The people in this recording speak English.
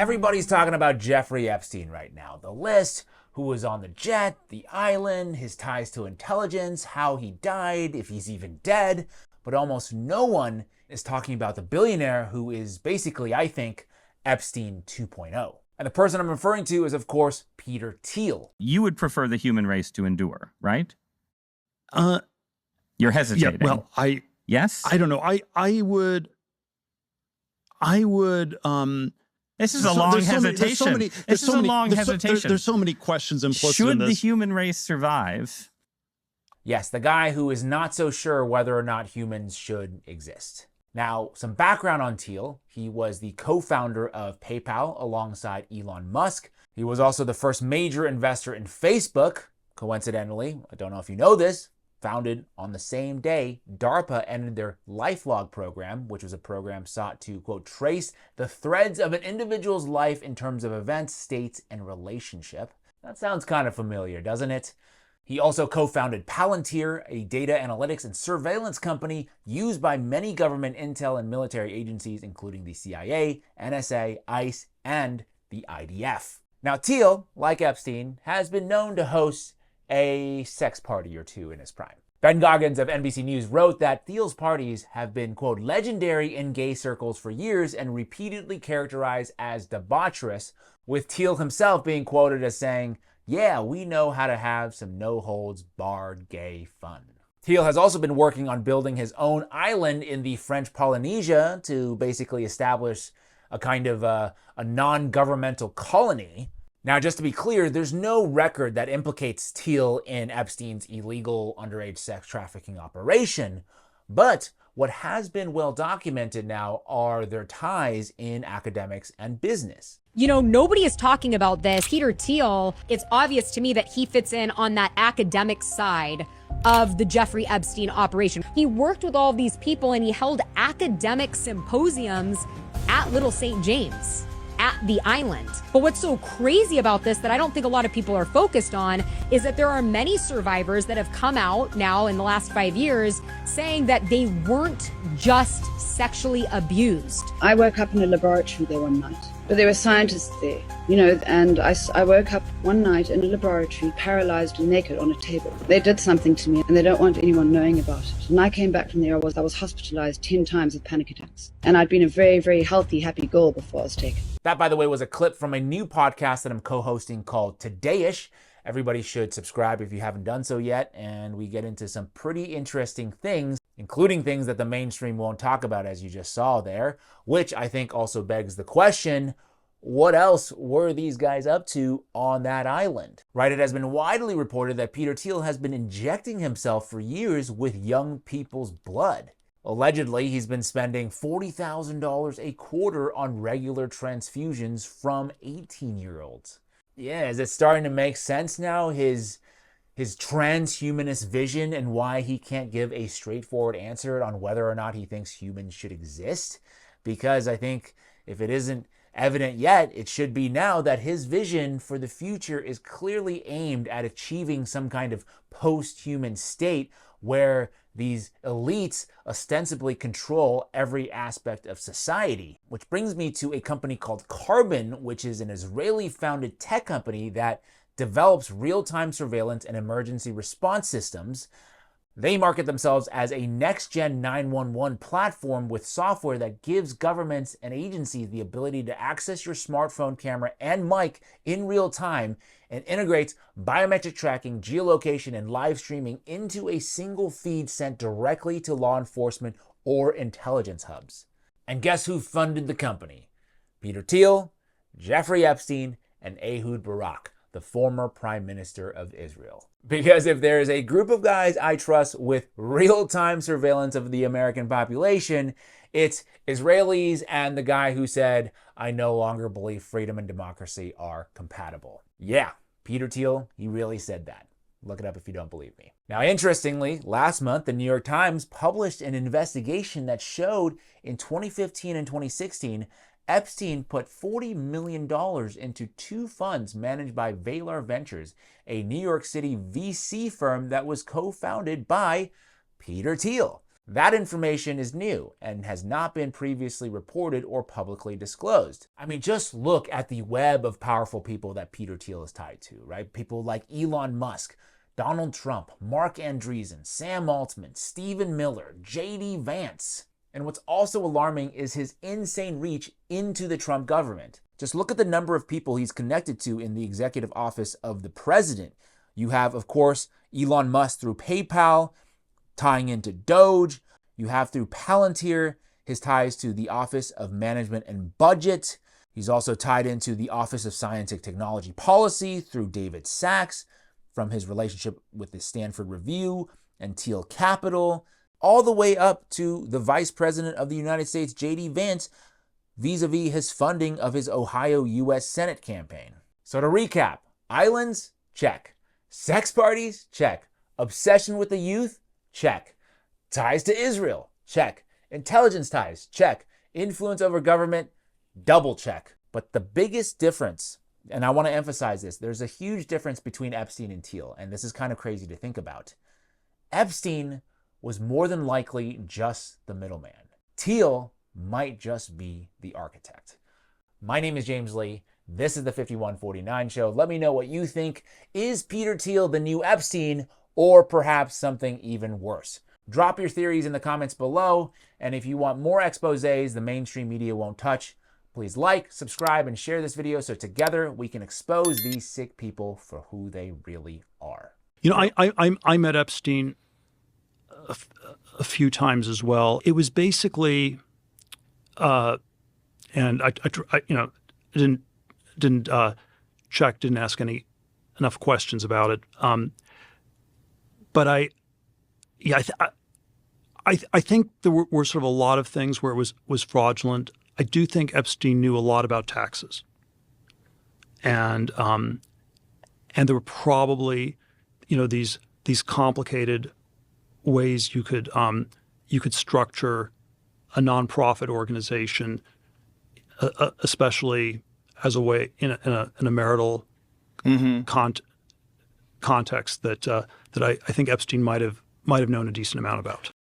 Everybody's talking about Jeffrey Epstein right now. The list, who was on the jet, the island, his ties to intelligence, how he died, if he's even dead. But almost no one is talking about the billionaire who is basically, I think, Epstein 2.0. And the person I'm referring to is, of course, Peter Thiel. You would prefer the human race to endure, right? You're hesitating. Yeah, well, yes? I don't know. I would. This is a long hesitation. This is a long hesitation. There's so many questions implicit in Should this. the human race survive? Yes, the guy who is not so sure whether or not humans should exist. Now, some background on Thiel. He was the co-founder of PayPal alongside Elon Musk. He was also the first major investor in Facebook. Coincidentally, I don't know if you know this, founded on the same day DARPA ended their LifeLog program, which was a program sought to, quote, trace the threads of an individual's life in terms of events, states, and relationship. That sounds kind of familiar, doesn't it? He also co-founded Palantir, a data analytics and surveillance company used by many government intel and military agencies, including the CIA, NSA, ICE, and the IDF. Now, Thiel, like Epstein, has been known to host a sex party or two in his prime. Ben Goggins of NBC News wrote that Thiel's parties have been, quote, legendary in gay circles for years and repeatedly characterized as debaucherous, with Thiel himself being quoted as saying, "Yeah, we know how to have some no-holds-barred gay fun." Thiel has also been working on building his own island in the French Polynesia to basically establish a kind of a non-governmental colony. Now, just to be clear, there's no record that implicates Thiel in Epstein's illegal underage sex trafficking operation, but what has been well documented now are their ties in academics and business. You know, nobody is talking about this. Peter Thiel, it's obvious to me that he fits in on that academic side of the Jeffrey Epstein operation. He worked with all of these people and he held academic symposiums at Little St. James, at the island. But what's so crazy about this that I don't think a lot of people are focused on is that there are many survivors that have come out now in the last 5 years saying that they weren't just sexually abused. I woke up in a laboratory there one night, but there were scientists there, you know, and I woke up one night in a laboratory, paralyzed and naked on a table. They did something to me and they don't want anyone knowing about it. And I came back from there, I was hospitalized 10 times with panic attacks. And I'd been a very, very healthy, happy girl before I was taken. That, by the way, was a clip from a new podcast that I'm co-hosting called Today-ish. Everybody should subscribe if you haven't done so yet, and we get into some pretty interesting things, including things that the mainstream won't talk about, as you just saw there, which I think also begs the question, what else were these guys up to on that island? Right, it has been widely reported that Peter Thiel has been injecting himself for years with young people's blood. Allegedly, he's been spending $40,000 a quarter on regular transfusions from 18-year-olds. Yeah, is it starting to make sense now, his transhumanist vision and why he can't give a straightforward answer on whether or not he thinks humans should exist? Because I think if it isn't evident yet, it should be now that his vision for the future is clearly aimed at achieving some kind of post-human state where these elites ostensibly control every aspect of society. Which brings me to a company called Carbon, which is an Israeli-founded tech company that develops real-time surveillance and emergency response systems. They market themselves as a next-gen 911 platform with software that gives governments and agencies the ability to access your smartphone camera and mic in real time and integrates biometric tracking, geolocation, and live streaming into a single feed sent directly to law enforcement or intelligence hubs. And guess who funded the company? Peter Thiel, Jeffrey Epstein, and Ehud Barak, the former Prime Minister of Israel. Because if there is a group of guys I trust with real-time surveillance of the American population, it's Israelis and the guy who said, "I no longer believe freedom and democracy are compatible." Yeah, Peter Thiel, he really said that. Look it up if you don't believe me. Now, interestingly, last month, the New York Times published an investigation that showed in 2015 and 2016, Epstein put $40 million into two funds managed by Valar Ventures, a New York City VC firm that was co-founded by Peter Thiel. That information is new and has not been previously reported or publicly disclosed. I mean, just look at the web of powerful people that Peter Thiel is tied to, right? People like Elon Musk, Donald Trump, Mark Andreessen, Sam Altman, Stephen Miller, J.D. Vance. And what's also alarming is his insane reach into the Trump government. Just look at the number of people he's connected to in the executive office of the president. You have, of course, Elon Musk through PayPal, tying into Doge. You have through Palantir his ties to the Office of Management and Budget. He's also tied into the Office of Science and Technology Policy through David Sachs, from his relationship with the Stanford Review and Thiel Capital, all the way up to the Vice President of the United States, J.D. Vance, vis-a-vis his funding of his Ohio U.S. Senate campaign. So to recap, islands, check. Sex parties, check. Obsession with the youth, check. Ties to Israel, check. Intelligence ties, check. Influence over government, double check. But the biggest difference, and I want to emphasize this, there's a huge difference between Epstein and Thiel, and this is kind of crazy to think about. Epstein was more than likely just the middleman. Thiel might just be the architect. My name is James Lee. This is the 5149 Show. Let me know what you think. Is Peter Thiel the new Epstein, or perhaps something even worse? Drop your theories in the comments below, and if you want more exposés the mainstream media won't touch, please like, subscribe, and share this video so together we can expose these sick people for who they really are. You know, I met Epstein a few times as well. It was basically, and I you know, didn't check, didn't ask enough questions about it. But I think there were sort of a lot of things where it was fraudulent. I do think Epstein knew a lot about taxes, and there were probably, you know, these complicated ways you could structure a nonprofit organization, especially as a way in a marital context that I think Epstein might have known a decent amount about.